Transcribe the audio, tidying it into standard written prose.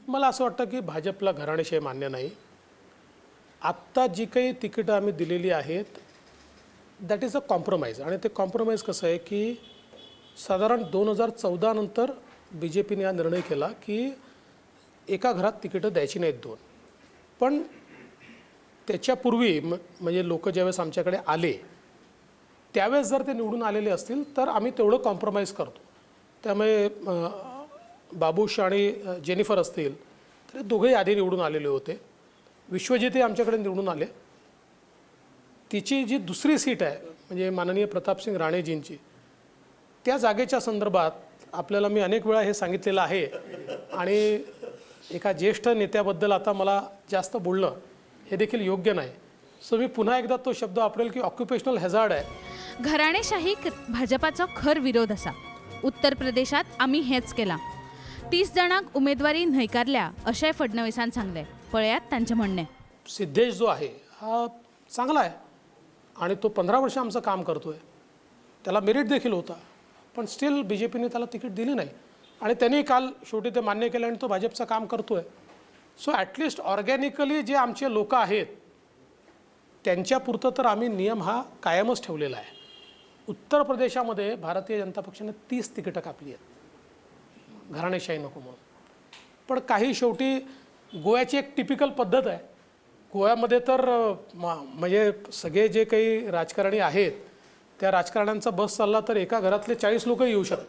मला असं वाटतं की भाजपला घराणेशाही मान्य नाही. आत्ता जी काही तिकीटं आम्ही दिलेली आहेत दॅट इज अ कॉम्प्रोमाइज. आणि ते कॉम्प्रोमाइज कसं आहे की साधारण 2014 नंतर बी जे पीने हा निर्णय केला की एका घरात तिकीटं द्यायची नाहीत दोन. पण त्याच्यापूर्वी म्हणजे लोक ज्यावेळेस आमच्याकडे आले त्यावेळेस जर ते निवडून आलेले असतील तर आम्ही तेवढं कॉम्प्रोमाइज करतो. त्यामुळे बाबूश आणि जेनिफर असतील तर दोघेही आधी निवडून आलेले होते. विश्वजितही आमच्याकडे निवडून आले. तिची जी दुसरी सीट आहे म्हणजे माननीय प्रतापसिंग राणेजींची, त्या जागेच्या संदर्भात आपल्याला मी अनेक वेळा हे सांगितलेलं आहे आणि एका ज्येष्ठ नेत्याबद्दल आता मला जास्त बोलणं हे देखील योग्य नाही. सो मी पुन्हा एकदा तो शब्द वापरेल की ऑक्युपेशनल हॅझार्ड आहे. घराणेशाही भाजपाचा खर विरोध असा. उत्तर प्रदेशात आम्ही हेच केला. 30 जणांक उमेदवारी न्हयकारल्या अशें फडणवीसान सांगले. पळयात तांचे म्हणणे. सिद्धेश जो आहे हा चांगला आहे आणि तो 15 वर्ष आमचं काम करतो आहे. त्याला मेरिट देखील होता. पण स्टील बी जे पीने त्याला तिकीट दिली नाही आणि त्यांनी काल शेवटी ते मान्य केलं आणि तो भाजपचं काम करतो आहे. सो ॲटलिस्ट ऑर्गॅनिकली जे आमचे लोक आहेत त्यांच्यापुरतं तर आम्ही नियम हा कायमच ठेवलेला आहे. उत्तर प्रदेशामध्ये भारतीय जनता पक्षाने 30 तिकीटं कापली आहेत घराणेशाही नको म्हणून. पण काही शेवटी गोव्याची एक टिपिकल पद्धत आहे. गोव्यामध्ये तर म्हणजे सगळे जे काही राजकारणी आहेत त्या राजकारण्यांचा बस चालला तर एका घरातले 40 लोकही येऊ शकतात.